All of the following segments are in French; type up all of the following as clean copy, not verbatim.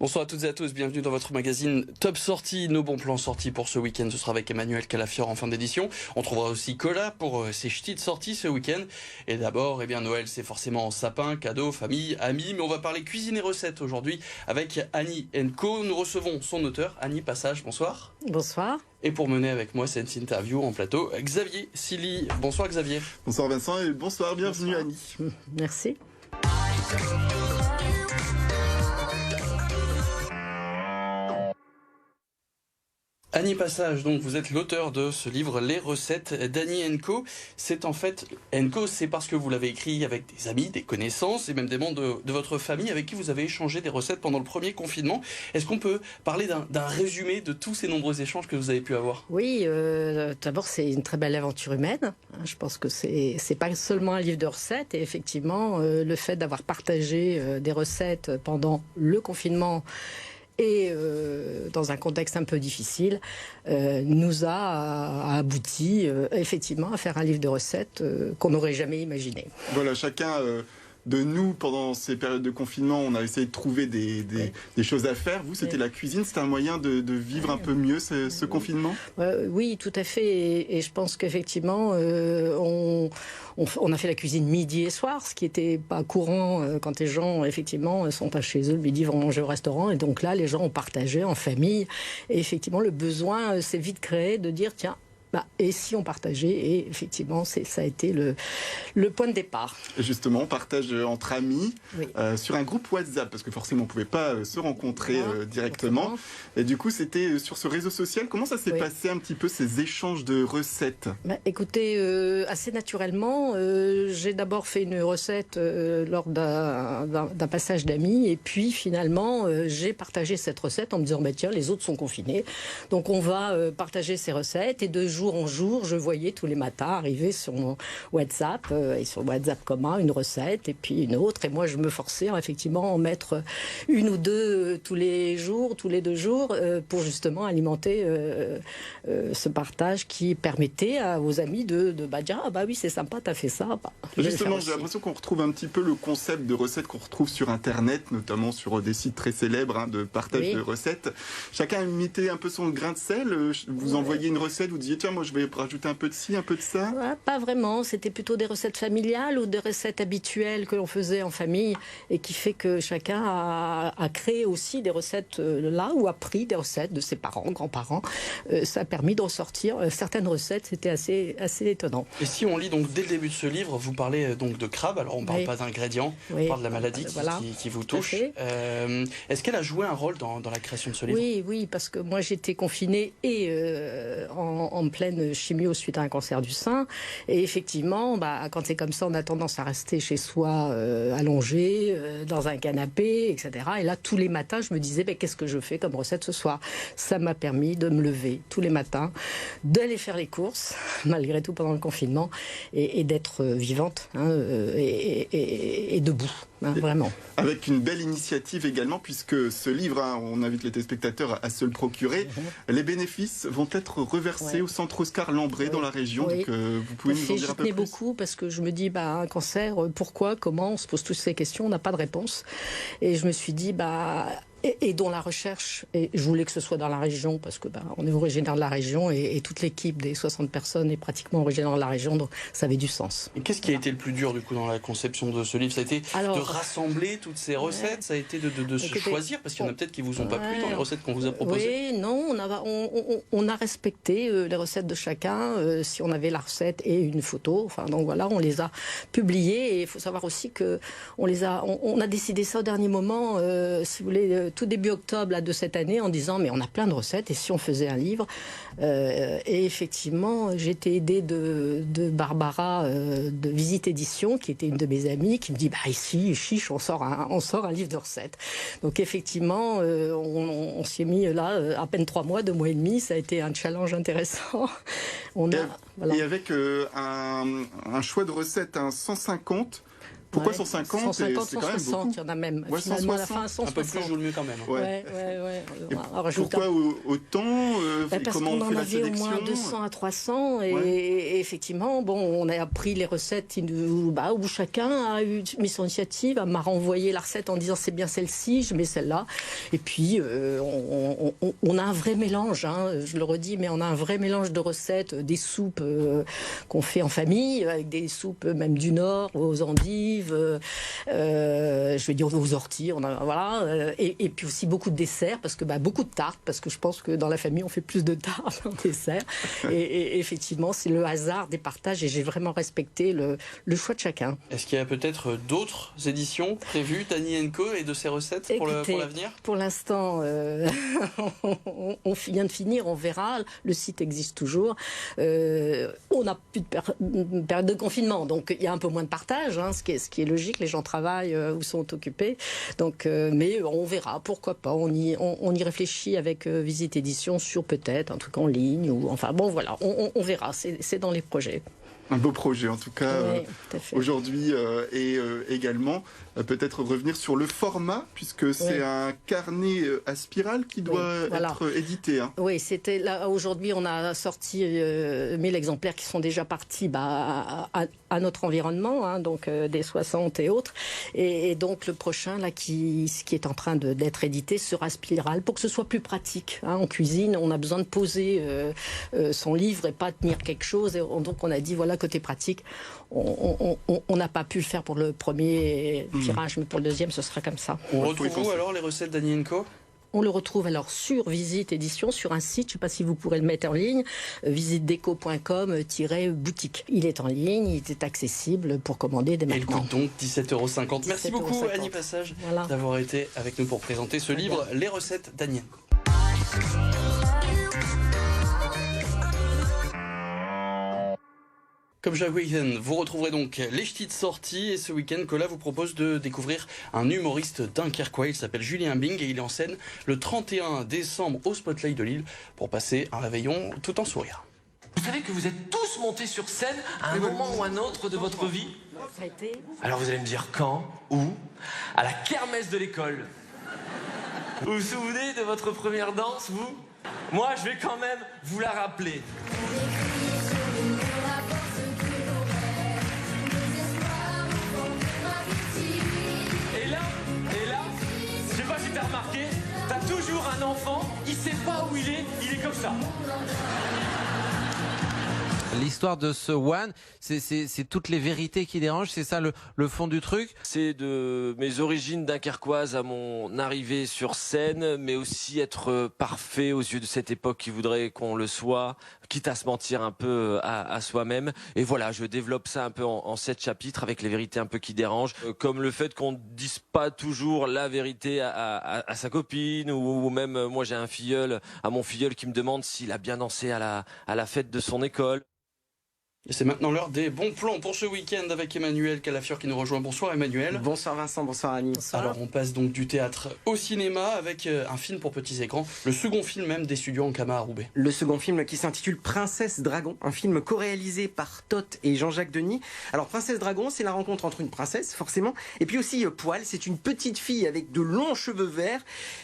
Bonsoir à toutes et à tous, bienvenue dans votre magazine Top Sorties, nos bons plans sortis pour ce week-end. Ce sera avec Emmanuel Calafiore en fin d'édition. On trouvera aussi Cola pour ses ch'tis de sortie ce week-end. Et d'abord, Noël, c'est forcément sapin, cadeaux, famille, amis. Mais on va parler cuisine et recettes aujourd'hui avec Annie Co. Nous recevons son auteur, Annie Passage. Bonsoir. Bonsoir. Et pour mener avec moi cette interview en plateau, Xavier Silly. Bonsoir Xavier. Bonsoir Vincent et bonsoir, bienvenue Bonsoir. Annie. Merci. Annie Passage, donc vous êtes l'auteur de ce livre Les recettes d'Annie Co. C'est en fait Co, c'est parce que vous l'avez écrit avec des amis, des connaissances et même des membres de votre famille avec qui vous avez échangé des recettes pendant le premier confinement. Est-ce qu'on peut parler d'un résumé de tous ces nombreux échanges que vous avez pu avoir? Oui, d'abord c'est une très belle aventure humaine. Je pense que c'est pas seulement un livre de recettes et effectivement le fait d'avoir partagé des recettes pendant le confinement et dans un contexte un peu difficile, nous a abouti effectivement à faire un livre de recettes qu'on n'aurait jamais imaginé. Voilà, chacun de nous, pendant ces périodes de confinement, on a essayé de trouver des choses à faire. Vous, c'était la cuisine, c'était un moyen de vivre un peu mieux ce confinement? Oui, tout à fait. Et je pense qu'effectivement, on a fait la cuisine midi et soir, ce qui n'était pas courant quand les gens, effectivement, sont pas chez eux le midi, vont manger au restaurant. Et donc là, les gens ont partagé en famille. Et effectivement, le besoin s'est vite créé de dire, tiens, et si on partageait? Et effectivement, ça a été le point de départ. Et justement, on partage entre amis, oui. Sur un groupe WhatsApp, parce que forcément, on ne pouvait pas se rencontrer directement. Forcément. Et du coup, c'était sur ce réseau social. Comment ça s'est passé un petit peu, ces échanges de recettes? Écoutez, assez naturellement, j'ai d'abord fait une recette lors d'un passage d'amis. Et puis, finalement, j'ai partagé cette recette en me disant, tiens, les autres sont confinés. Donc, on va partager ces recettes. Et de jour en jour, je voyais tous les matins arriver sur mon WhatsApp et sur WhatsApp commun une recette et puis une autre. Et moi, je me forçais effectivement à en mettre une ou deux tous les jours, tous les 2 jours, pour justement alimenter ce partage qui permettait à vos amis de dire ah bah oui, c'est sympa, t'as fait ça. Justement, j'ai l'impression qu'on retrouve un petit peu le concept de recettes qu'on retrouve sur Internet, notamment sur des sites très célèbres de partage de recettes. Chacun imitait un peu son grain de sel. Vous envoyez une recette, vous disiez tiens, moi je vais rajouter un peu de ci, un peu de ça. Pas vraiment, c'était plutôt des recettes familiales ou des recettes habituelles que l'on faisait en famille et qui fait que chacun a créé aussi des recettes là ou a pris des recettes de ses parents, grands-parents. Ça a permis de ressortir certaines recettes, c'était assez étonnant. Et si on lit donc dès le début de ce livre, vous parlez donc de crabe, alors on ne parle pas d'ingrédients, on parle de la maladie qui vous touche. Est-ce qu'elle a joué un rôle dans la création de ce livre? Oui, parce que moi j'étais confinée et en pleine chimio suite à un cancer du sein. Et effectivement, quand c'est comme ça, on a tendance à rester chez soi allongé, dans un canapé, etc. Et là, tous les matins, je me disais, qu'est-ce que je fais comme recette ce soir? Ça m'a permis de me lever tous les matins, d'aller faire les courses, malgré tout pendant le confinement, et d'être vivante et debout. Vraiment. Avec une belle initiative également, puisque ce livre, on invite les téléspectateurs à se le procurer. Les bénéfices vont être reversés au centre Oscar Lambré dans la région. Donc, vous pouvez nous en dire un peu plus? Beaucoup parce que je me dis, un cancer, pourquoi, comment? On se pose toutes ces questions, on n'a pas de réponse. Et je me suis dit, et dont la recherche, et je voulais que ce soit dans la région parce que on est originaire de la région et toute l'équipe des 60 personnes est pratiquement originaire de la région, donc ça avait du sens. Et qu'est-ce qui a été le plus dur du coup dans la conception de ce livre? Ça a été de rassembler toutes ces recettes, ça a été de se choisir, parce qu'il y en a peut-être qui vous ont pas plu dans les recettes qu'on vous a proposées. Oui, non, on a respecté les recettes de chacun, si on avait la recette et une photo, donc voilà, on les a publiées et il faut savoir aussi que on a décidé ça au dernier moment, si vous voulez, tout début octobre de cette année en disant mais on a plein de recettes et si on faisait un livre et effectivement j'ai été aidée de Barbara de Visite Édition qui était une de mes amies qui me dit ici chiche on sort un livre de recettes. Donc effectivement on s'y est mis là à peine 3 mois, 2 mois et demi, ça a été un challenge intéressant. Et avec un choix de recettes 150 Pourquoi 150 150, c'est quand même 160, beaucoup. il y en a même. Ouais, Finalement, à la 160. fin, 160. Un peu plus joue le mieux quand même. Ouais. Pourquoi autant Parce comment qu'on on en fait la avait sélection? au moins 200 à 300 et effectivement, bon, on a appris les recettes où chacun a mis son initiative, m'a renvoyé la recette en disant c'est bien celle-ci, je mets celle-là. Et puis on a un vrai mélange, hein, je le redis, mais on a un vrai mélange de recettes, des soupes qu'on fait en famille, avec des soupes même du Nord, aux endives, je vais dire aux orties, et puis aussi beaucoup de desserts, parce que beaucoup de tartes, parce que je pense que dans la famille on fait plus de tartes en dessert. Et effectivement, c'est le hasard des partages, et j'ai vraiment respecté le choix de chacun. Est-ce qu'il y a peut-être d'autres éditions prévues d'Annie & Co et de ces recettes pour l'avenir? Pour l'instant, on vient de finir, on verra. Le site existe toujours. On n'a plus de période de confinement, donc il y a un peu moins de partage, hein, ce qui est logique. Les gens travaillent ou sont occupés. Donc, mais on verra, pourquoi pas. On y réfléchit avec Visite Édition sur peut-être un truc en ligne. Voilà, on verra. C'est dans les projets. Un beau projet en tout cas oui, aujourd'hui et également peut-être revenir sur le format puisque c'est un carnet à spirale qui doit être édité. Hein. Oui, c'était là aujourd'hui on a sorti 1000 exemplaires qui sont déjà partis à notre environnement, hein, donc des 60 et autres, et donc le prochain là qui est en train d'être édité sera spirale pour que ce soit plus pratique. Hein. En cuisine, on a besoin de poser son livre et pas tenir quelque chose, et donc on a dit voilà, côté pratique, on n'a pas pu le faire pour le premier tirage, mais pour le deuxième, ce sera comme ça. On retrouve où alors les recettes d'Annie & Co? On le retrouve alors sur Visite Édition, sur un site, je ne sais pas si vous pourrez le mettre en ligne, visitedeco.com-boutique. Il est en ligne, il est accessible pour commander dès maintenant. Et il coûte donc 17,50 €. Merci beaucoup Annie Passage d'avoir été avec nous pour présenter ce livre, Les recettes d'Annie & Co. Comme chaque week-end, vous retrouverez donc les ch'tis de sortie, et ce week-end, Cola vous propose de découvrir un humoriste dunkerquois. Il s'appelle Julien Bing et il est en scène le 31 décembre au Spotlight de Lille pour passer un réveillon tout en sourire. Vous savez que vous êtes tous montés sur scène à un moment ou un autre de votre vie? Ça a été... Alors vous allez me dire quand, où? À la kermesse de l'école. Vous vous souvenez de votre première danse, vous? Moi, je vais quand même vous la rappeler. Je sais pas si t'as remarqué, t'as toujours un enfant, il sait pas où il est comme ça. L'histoire de ce One, c'est toutes les vérités qui dérangent, c'est ça le fond du truc? C'est de mes origines dunkerquoises à mon arrivée sur scène, mais aussi être parfait aux yeux de cette époque qui voudrait qu'on le soit, quitte à se mentir un peu à soi-même. Et voilà, je développe ça un peu en 7 chapitres avec les vérités un peu qui dérangent, comme le fait qu'on ne dise pas toujours la vérité à sa copine, ou même moi j'ai un filleul, à mon filleul qui me demande s'il a bien dansé à la fête de son école. Et c'est maintenant l'heure des bons plans pour ce week-end avec Emmanuel Calafiore qui nous rejoint. Bonsoir Emmanuel. Bonsoir Vincent, bonsoir Annie. Bonsoir. Alors on passe donc du théâtre au cinéma avec un film pour petits écrans, le second film même des studios Ankama à Roubaix. Le second film qui s'intitule Princesse Dragon, un film co-réalisé par Toth et Jean-Jacques Denis. Alors Princesse Dragon, c'est la rencontre entre une princesse forcément, et puis aussi Poil, c'est une petite fille avec de longs cheveux verts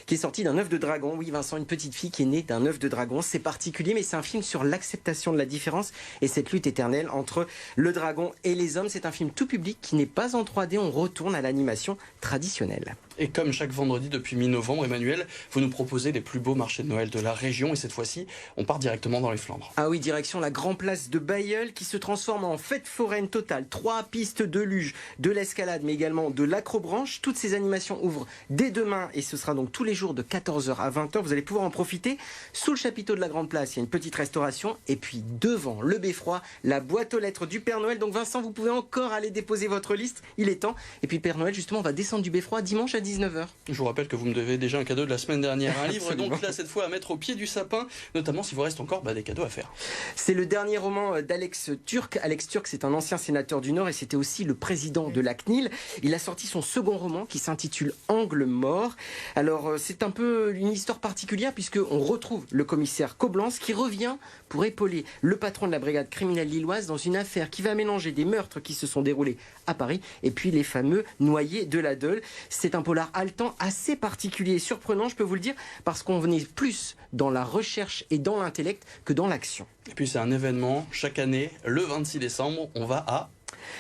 qui est sortie d'un œuf de dragon. Oui Vincent, une petite fille qui est née d'un œuf de dragon, c'est particulier, mais c'est un film sur l'acceptation de la différence et cette lutte éternelle entre le dragon et les hommes. C'est un film tout public qui n'est pas en 3D, on retourne à l'animation traditionnelle. Et comme chaque vendredi depuis mi-novembre, Emmanuel, vous nous proposez les plus beaux marchés de Noël de la région, et cette fois-ci, on part directement dans les Flandres. Ah oui, direction la Grand Place de Bailleul qui se transforme en fête foraine totale. 3 pistes de luge, de l'escalade, mais également de l'acrobranche. Toutes ces animations ouvrent dès demain et ce sera donc tous les jours de 14h à 20h. Vous allez pouvoir en profiter. Sous le chapiteau de la Grande Place, il y a une petite restauration. Et puis devant le beffroi, la boîte aux lettres du Père Noël. Donc Vincent, vous pouvez encore aller déposer votre liste. Il est temps. Et puis Père Noël, justement, va descendre du beffroi dimanche à 19h. Je vous rappelle que vous me devez déjà un cadeau de la semaine dernière, un livre donc là cette fois à mettre au pied du sapin, notamment s'il vous reste encore des cadeaux à faire. C'est le dernier roman d'Alex Türk. Alex Türk, c'est un ancien sénateur du Nord et c'était aussi le président de la CNIL. Il a sorti son second roman qui s'intitule Angle mort. Alors c'est un peu une histoire particulière puisqu'on retrouve le commissaire Coblence qui revient pour épauler le patron de la brigade criminelle lilloise dans une affaire qui va mélanger des meurtres qui se sont déroulés à Paris et puis les fameux noyés de la Deule. C'est un polar haletant assez particulier et surprenant, je peux vous le dire, parce qu'on est plus dans la recherche et dans l'intellect que dans l'action. Et puis c'est un événement chaque année, le 26 décembre, on va à...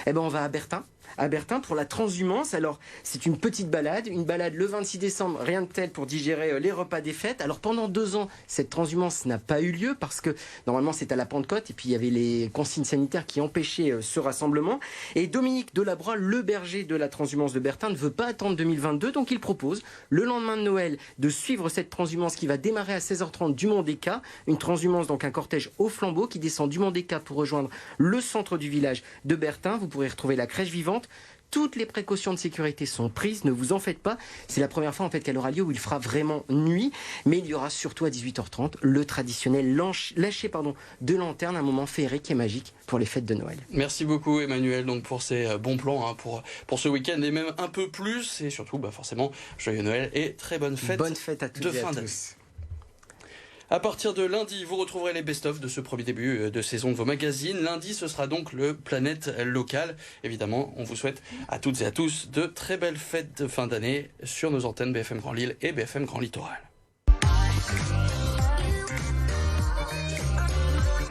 On va à Bertin. À Bertin pour la transhumance. Alors c'est une petite balade, le 26 décembre, rien de tel pour digérer les repas des fêtes. Alors pendant 2 ans, cette transhumance n'a pas eu lieu parce que normalement c'est à la Pentecôte et puis il y avait les consignes sanitaires qui empêchaient ce rassemblement. Et Dominique Delabroix, le berger de la transhumance de Bertin, ne veut pas attendre 2022, donc il propose le lendemain de Noël de suivre cette transhumance qui va démarrer à 16h30 du Mont des Cats. Une transhumance, donc un cortège au flambeau qui descend du Mont des Cats pour rejoindre le centre du village de Bertin. Vous pourrez retrouver la crèche vivante. Toutes les précautions de sécurité sont prises, ne vous en faites pas. C'est la première fois en fait qu'elle aura lieu où il fera vraiment nuit. Mais il y aura surtout à 18h30 le traditionnel lâcher de lanterne, un moment féerique et magique pour les fêtes de Noël. Merci beaucoup Emmanuel donc pour ces bons plans pour ce week-end et même un peu plus. Et surtout forcément, joyeux Noël et très bonne fête à toutes de et fin à d'année. tous. À partir de lundi, vous retrouverez les best-of de ce premier début de saison de vos magazines. Lundi, ce sera donc le Planète Local. Évidemment, on vous souhaite à toutes et à tous de très belles fêtes de fin d'année sur nos antennes BFM Grand Lille et BFM Grand Littoral.